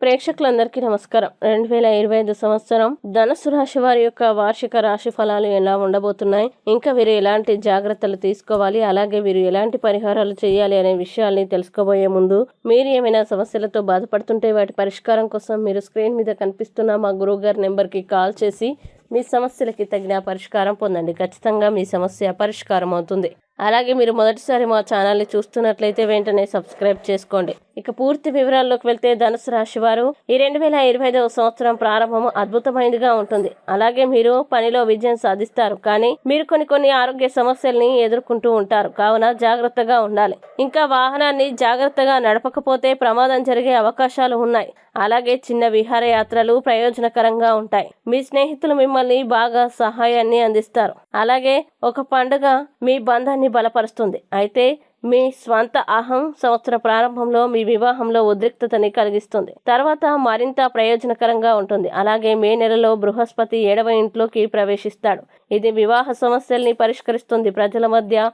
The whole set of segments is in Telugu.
ప్రేక్షకులందరికీ నమస్కారం. 2025 సంవత్సరం ధనుసు రాశి వారి యొక్క వార్షిక రాశి ఫలాలు ఎలా ఉండబోతున్నాయి, ఇంకా వీరు ఎలాంటి జాగ్రత్తలు తీసుకోవాలి, అలాగే వీరు ఎలాంటి పరిహారాలు చేయాలి అనే విషయాల్ని తెలుసుకోబోయే ముందు మీరు ఏమైనా సమస్యలతో బాధపడుతుంటే వాటి పరిష్కారం కోసం మీరు స్క్రీన్ మీద కనిపిస్తున్న మా గురువు గారి నెంబర్కి కాల్ చేసి మీ సమస్యలకి తగిన పరిష్కారం పొందండి. ఖచ్చితంగా మీ సమస్య పరిష్కారం అవుతుంది. అలాగే మీరు మొదటిసారి మా ఛానల్ని చూస్తున్నట్లయితే వెంటనే సబ్స్క్రైబ్ చేసుకోండి. ఇక పూర్తి వివరాల్లోకి వెళ్తే ధనుసు రాశి వారు ఈ 2025 సంవత్సరం ప్రారంభం అద్భుతమైనదిగా ఉంటుంది. అలాగే మీరు పనిలో విజయం సాధిస్తారు, కానీ మీరు కొన్ని ఆరోగ్య సమస్యల్ని ఎదుర్కొంటూ ఉంటారు. కావున జాగ్రత్తగా ఉండాలి. ఇంకా వాహనాన్ని జాగ్రత్తగా నడపకపోతే ప్రమాదం జరిగే అవకాశాలు ఉన్నాయి. అలాగే చిన్న విహారయాత్రలు ప్రయోజనకరంగా ఉంటాయి. మీ స్నేహితులు మిమ్మల్ని బాగా సహాయాన్ని అందిస్తారు. అలాగే ఒక పండుగ మీ బంధాన్ని బలపరుస్తుంది. అయితే మీ స్వంత అహం సంవత్సర ప్రారంభంలో మీ వివాహంలో ఉద్రిక్తతని కలిగిస్తుంది. తర్వాత మరింత ప్రయోజనకరంగా ఉంటుంది. అలాగే మే నెలలో బృహస్పతి 7వ ఇంట్లోకి ప్రవేశిస్తాడు. ఇది వివాహ సమస్యల్ని పరిష్కరిస్తుంది. ప్రజల మధ్య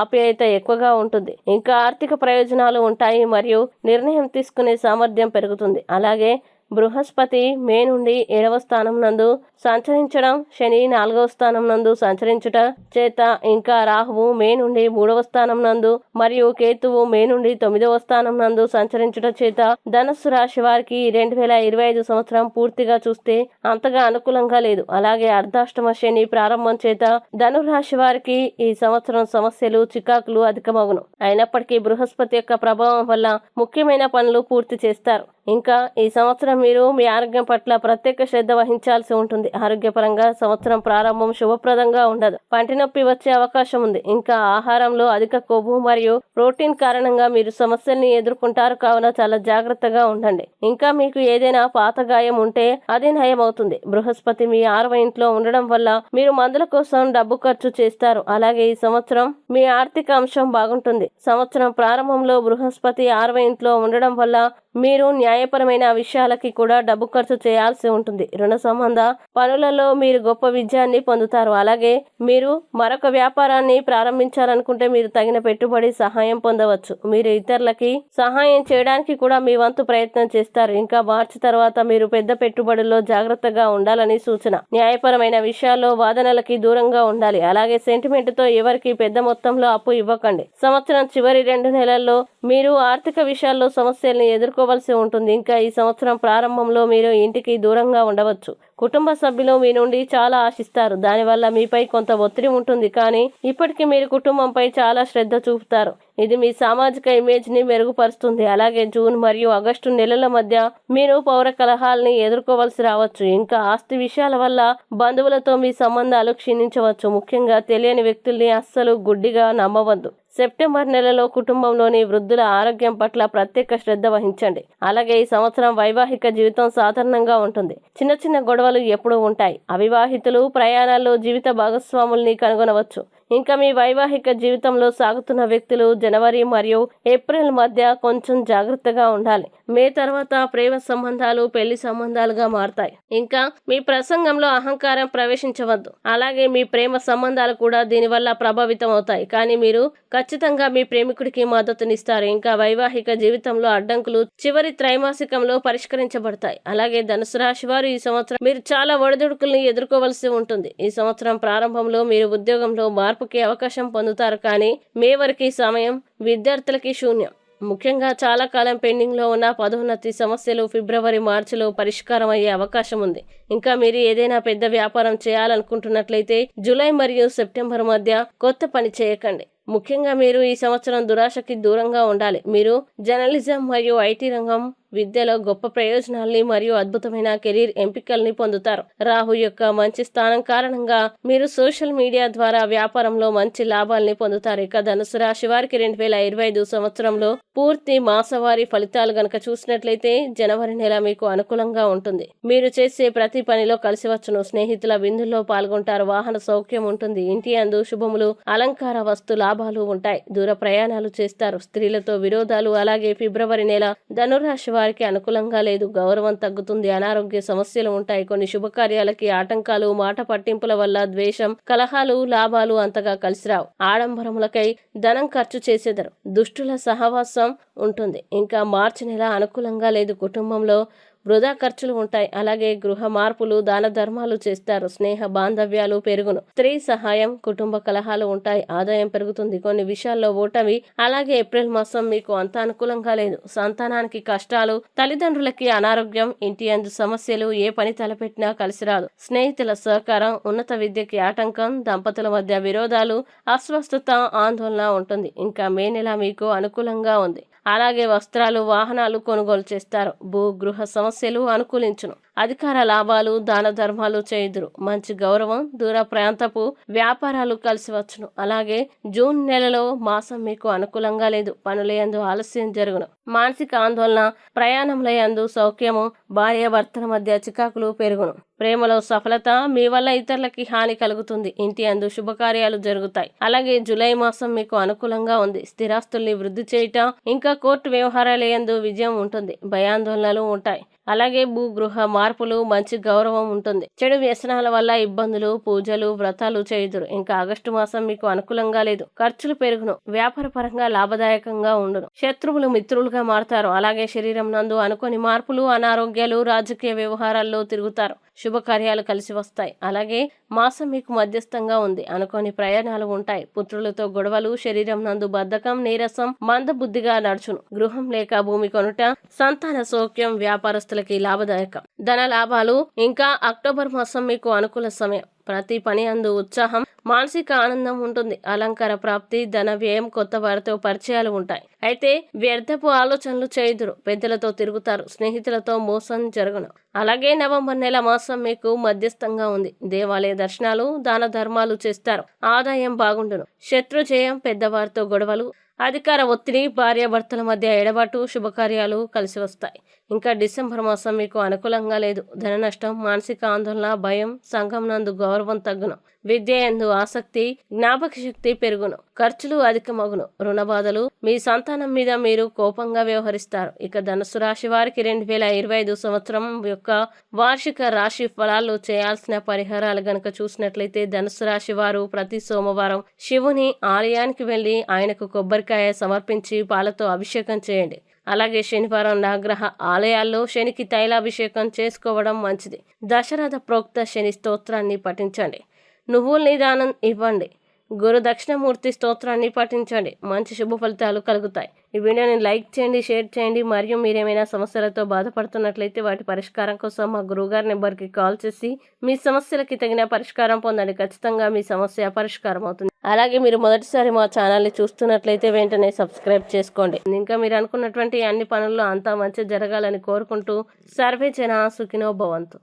ఆప్యాయత ఎక్కువగా ఉంటుంది. ఇంకా ఆర్థిక ప్రయోజనాలు ఉంటాయి మరియు నిర్ణయం తీసుకునే సామర్థ్యం పెరుగుతుంది. అలాగే బృహస్పతి మే నుండి 7వ స్థానం నందు సంచరించడం, శని 4వ స్థానం నందు సంచరించుట చేత, ఇంకా రాహువు మే నుండి 3వ స్థానం నందు మరియు కేతువు మే నుండి 9వ స్థానం నందు సంచరించుట చేత ధనుస్సు రాశి వారికి 2025 సంవత్సరం పూర్తిగా చూస్తే అంతగా అనుకూలంగా లేదు. అలాగే అర్ధాష్టమ శని ప్రారంభం చేత ధనురాశి వారికి ఈ సంవత్సరం సమస్యలు, చికాకులు అధికమగును. అయినప్పటికీ బృహస్పతి యొక్క ప్రభావం వల్ల ముఖ్యమైన పనులు పూర్తి చేస్తారు. ఇంకా ఈ సంవత్సరం మీరు మీ ఆరోగ్యం పట్ల ప్రత్యేక శ్రద్ధ వహించాల్సి ఉంటుంది. ఆరోగ్యపరంగా సంవత్సరం ప్రారంభం శుభప్రదంగా ఉండదు. పంటి నొప్పి వచ్చే అవకాశం ఉంది. ఇంకా ఆహారంలో అధిక కొవ్వు మరియు ప్రోటీన్ కారణంగా మీరు సమస్యల్ని ఎదుర్కొంటారు. కావున చాలా జాగ్రత్తగా ఉండండి. ఇంకా మీకు ఏదైనా పాత గాయం ఉంటే అది నయం అవుతుంది. బృహస్పతి మీ 6వ ఇంట్లో ఉండడం వల్ల మీరు మందుల కోసం డబ్బు ఖర్చు చేస్తారు. అలాగే ఈ సంవత్సరం మీ ఆర్థిక అంశం బాగుంటుంది. సంవత్సరం ప్రారంభంలో బృహస్పతి 6వ ఇంట్లో ఉండడం వల్ల మీరు న్యాయపరమైన విషయాలకి కూడా డబ్బు ఖర్చు చేయాల్సి ఉంటుంది. రుణ సంబంధ పనులలో మీరు గొప్ప విజయాన్ని పొందుతారు. అలాగే మీరు మరొక వ్యాపారాన్ని ప్రారంభించాలనుకుంటే మీరు తగిన పెట్టుబడి సహాయం పొందవచ్చు. మీరు ఇతరులకి సహాయం చేయడానికి కూడా మీ వంతు ప్రయత్నం చేస్తారు. ఇంకా మార్చి తర్వాత మీరు పెద్ద పెట్టుబడుల్లో జాగ్రత్తగా ఉండాలని సూచన. న్యాయపరమైన విషయాల్లో వాదనలకి దూరంగా ఉండాలి. అలాగే సెంటిమెంట్ తో ఎవరికి పెద్ద మొత్తంలో అప్పు ఇవ్వకండి. సంవత్సరం చివరి 2 నెలల్లో మీరు ఆర్థిక విషయాల్లో సమస్యల్ని ఎదుర్కోవాల్సి ఉంటుంది. ఇంకా ఈ సంవత్సరం ప్రారంభంలో మీరు ఇంటికి దూరంగా ఉండవచ్చు. కుటుంబ సభ్యులు మీ నుండి చాలా ఆశిస్తారు. దానివల్ల మీపై కొంత ఒత్తిడి ఉంటుంది, కానీ ఇప్పటికీ మీరు కుటుంబంపై చాలా శ్రద్ధ చూపుతారు. ఇది మీ సామాజిక ఇమేజ్ ని మెరుగుపరుస్తుంది. అలాగే జూన్ మరియు ఆగస్టు నెలల మధ్య మీరు పౌర కలహాల్ని ఎదుర్కోవాల్సి రావచ్చు. ఇంకా ఆస్తి విషయాల వల్ల బంధువులతో మీ సంబంధాలు క్షీణించవచ్చు. ముఖ్యంగా తెలియని వ్యక్తుల్ని అస్సలు గుడ్డిగా నమ్మవద్దు. సెప్టెంబర్ నెలలో కుటుంబంలోని వృద్ధుల ఆరోగ్యం పట్ల ప్రత్యేక శ్రద్ధ వహించండి. అలాగే ఈ సంవత్సరం వైవాహిక జీవితం సాధారణంగా ఉంటుంది. చిన్న గొడవలు ఎప్పుడూ ఉంటాయి. అవివాహితులు ప్రయాణాల్లో జీవిత భాగస్వాముల్ని కనుగొనవచ్చు. ఇంకా మీ వైవాహిక జీవితంలో సాగుతున్న వ్యక్తులు జనవరి మరియు ఏప్రిల్ మధ్య కొంచెం జాగ్రత్తగా ఉండాలి. మే తర్వాత ప్రేమ సంబంధాలు పెళ్లి సంబంధాలుగా మారతాయి. ఇంకా మీ ప్రసంగంలో అహంకారం ప్రవేశించవద్దు. అలాగే మీ ప్రేమ సంబంధాలు కూడా దీనివల్ల ప్రభావితం అవుతాయి, కానీ మీరు ఖచ్చితంగా మీ ప్రేమికుడికి మద్దతునిస్తారు. ఇంకా వైవాహిక జీవితంలో అడ్డంకులు చివరి త్రైమాసికంలో పరిష్కరించబడతాయి. అలాగే ధనుసు రాశి వారు ఈ సంవత్సరం మీరు చాలా ఒడిదుడుకుల్ని ఎదుర్కోవలసి ఉంటుంది. ఈ సంవత్సరం ప్రారంభంలో మీరు ఉద్యోగంలో మార్పుకి అవకాశం పొందుతారు, కానీ మే వరకు సమయం విద్యార్థులకి శూన్యం. ముఖ్యంగా చాలా కాలం పెండింగ్ లో ఉన్న పదోన్నతి సమస్యలు ఫిబ్రవరి మార్చిలో పరిష్కారం అయ్యే అవకాశం ఉంది. ఇంకా మీరు ఏదైనా పెద్ద వ్యాపారం చేయాలనుకుంటున్నట్లయితే జూలై మరియు సెప్టెంబర్ మధ్య కొత్త పని చేయకండి. ముఖ్యంగా మీరు ఈ సంవత్సరం దురాశకి దూరంగా ఉండాలి. మీరు జర్నలిజం మరియు ఐటీ రంగం విద్యలో గొప్ప ప్రయోజనాల్ని మరియు అద్భుతమైన కెరీర్ ఎంపికల్ని పొందుతారు. రాహు యొక్క మంచి స్థానం కారణంగా మీరు సోషల్ మీడియా ద్వారా వ్యాపారంలో మంచి లాభాల్ని పొందుతారు. ఇక ధనుసు రాశి వారికి 2025 సంవత్సరంలో పూర్తి మాసవారి ఫలితాలు గనక చూసినట్లయితే జనవరి నెల మీకు అనుకూలంగా ఉంటుంది. మీరు చేసే ప్రతి పనిలో కలిసి వచ్చును. స్నేహితుల విందుల్లో పాల్గొంటారు. వాహన సౌఖ్యం ఉంటుంది. ఇంటి అందు శుభములు, అలంకార వస్తు లాభాలు ఉంటాయి. దూర ప్రయాణాలు చేస్తారు. స్త్రీలతో విరోధాలు. అలాగే ఫిబ్రవరి నెల ధనురాశి వారికి అనుకూలంగా లేదు, గౌరవం తగ్గుతుంది, అనారోగ్య సమస్యలు ఉంటాయి. కొన్ని శుభకార్యాలకి ఆటంకాలు, మాట పట్టింపుల వల్ల ద్వేషం, కలహాలు, లాభాలు అంతగా కలిసిరావు. ఆడంబరములకై ధనం ఖర్చు చేసేదరు. దుష్టుల సహవాసం ఉంటుంది. ఇంకా మార్చి నెల అనుకూలంగా లేదు. కుటుంబంలో వృధా ఖర్చులు ఉంటాయి. అలాగే గృహ మార్పులు, దాన ధర్మాలు చేస్తారు. స్నేహ బాంధవ్యాలు పెరుగును. స్త్రీ సహాయం, కుటుంబ కలహాలు ఉంటాయి. ఆదాయం పెరుగుతుంది. కొన్ని విషయాల్లో ఓటమి. అలాగే ఏప్రిల్ మాసం మీకు అంత అనుకూలంగా లేదు. సంతానానికి కష్టాలు, తల్లిదండ్రులకి అనారోగ్యం, ఇంటి అందు సమస్యలు, ఏ పని తలపెట్టినా కలిసిరాదు. స్నేహితుల సహకారం, ఉన్నత విద్యకి ఆటంకం, దంపతుల మధ్య విరోధాలు, అస్వస్థత, ఆందోళన ఉంటుంది. ఇంకా మే నెల మీకు అనుకూలంగా ఉంది. అలాగే వస్త్రాలు, వాహనాలు కొనుగోలు చేస్తారు. భూ గృహ సమస్యలు అనుకూలించును. అధికార లాభాలు, దాన ధర్మాలు చేయుదురు. మంచి గౌరవం, దూర ప్రాంతపు వ్యాపారాలు కలిసి వచ్చును. అలాగే జూన్ నెలలో మాసం మీకు అనుకూలంగా లేదు. పనులయందు ఆలస్యం జరుగును. మానసిక ఆందోళన, ప్రయాణములయందు సౌఖ్యము, భార్యాభర్తల మధ్య చికాకులు పెరుగును. ప్రేమలో సఫలత, మీ వల్ల ఇతరులకి హాని కలుగుతుంది. ఇంటి అందు శుభకార్యాలు జరుగుతాయి. అలాగే జూలై మాసం మీకు అనుకూలంగా ఉంది. స్థిరాస్తుల్ని వృద్ధి చేయటం, ఇంకా కోర్టు వ్యవహారాలయందు విజయం ఉంటుంది. భయాందోళనలు ఉంటాయి. అలాగే భూగృహ మార్పులు, మంచి గౌరవం ఉంటుంది. చెడు వ్యసనాల వల్ల ఇబ్బందులు, పూజలు, వ్రతాలు చేయుదురు. ఇంకా ఆగస్టు మాసం మీకు అనుకూలంగా లేదు. ఖర్చులు పెరుగును. వ్యాపార పరంగా లాభదాయకంగా ఉండును. శత్రువులు మిత్రులుగా మారతారు. అలాగే శరీరం నందు అనుకోని మార్పులు, అనారోగ్యాలు, రాజకీయ వ్యవహారాల్లో తిరుగుతారు. శుభకార్యాలు కలిసి వస్తాయి. అలాగే మాసం మీకు మధ్యస్థంగా ఉంది. అనుకోని ప్రయాణాలు ఉంటాయి. పుత్రులతో గొడవలు, శరీరం నందు బద్ధకం, నీరసం, మందబుద్ధిగా నడుచును. గృహం లేక భూమి కొనుట, సంతాన సౌఖ్యం, వ్యాపారస్తులకి లాభదాయకం. ధన లాభాలు. ఇంకా అక్టోబర్ మాసం మీకు అనుకూల సమయం. ప్రతి పని అందు ఉత్సాహం, మానసిక ఆనందం ఉంటుంది. అలంకార ప్రాప్తి, ధన వ్యయం, కొత్త వారితో పరిచయాలు ఉంటాయి. అయితే వ్యర్థపు ఆలోచనలు చేయుదురు. పెద్దలతో తిరుగుతారు. స్నేహితులతో మోసం జరుగును. అలాగే నవంబర్ నెల మాసం మీకు మధ్యస్థంగా ఉంది. దేవాలయ దర్శనాలు, దాన ధర్మాలు చేస్తారు. ఆదాయం బాగుండును. శత్రుజయం, పెద్దవారితో గొడవలు, అధికార ఒత్తిడి, భార్యాభర్తల మధ్య ఎడబాటు, శుభకార్యాలు కలిసి వస్తాయి. ఇంకా డిసెంబర్ మాసం మీకు అనుకూలంగా లేదు. ధన నష్టం, మానసిక ఆందోళన, భయం, సంఘం నందు గౌరవం తగ్గును. విద్య యందు ఆసక్తి, జ్ఞాపక శక్తి పెరుగును. ఖర్చులు అధికమగును. రుణ బాధలు, మీ సంతానం మీద మీరు కోపంగా వ్యవహరిస్తారు. ఇక ధనుసు రాశి వారికి 2025 సంవత్సరం యొక్క వార్షిక రాశి ఫలాలు చేయాల్సిన పరిహారాలు గనక చూసినట్లయితే, ధనుసు రాశి వారు ప్రతి సోమవారం శివుని ఆలయానికి వెళ్లి ఆయనకు కొబ్బరికాయ సమర్పించి పాలతో అభిషేకం చేయండి. అలాగే శనివారం నవగ్రహ ఆలయాల్లో శనికి తైలాభిషేకం చేసుకోవడం మంచిది. దశరథ ప్రోక్త శని స్తోత్రాన్ని పఠించండి. నువ్వుల్ని దానం ఇవ్వండి. గురు దక్షిణమూర్తి స్తోత్రాన్ని పఠించండి. మంచి శుభ ఫలితాలు కలుగుతాయి. ఈ వీడియోని లైక్ చేయండి, షేర్ చేయండి. మరియు మీరేమైనా సమస్యలతో బాధపడుతున్నట్లయితే వాటి పరిష్కారం కోసం మా గురువుగారి నెంబర్కి కాల్ చేసి మీ సమస్యలకి తగిన పరిష్కారం పొందండి. ఖచ్చితంగా మీ సమస్య పరిష్కారం అవుతుంది. అలాగే మీరు మొదటిసారి మా ఛానల్ని చూస్తున్నట్లయితే వెంటనే సబ్స్క్రైబ్ చేసుకోండి. ఇంకా మీరు అనుకున్నటువంటి అన్ని పనుల్లో అంతా మంచి జరగాలని కోరుకుంటూ సర్వే జన సుఖినో భవంతు.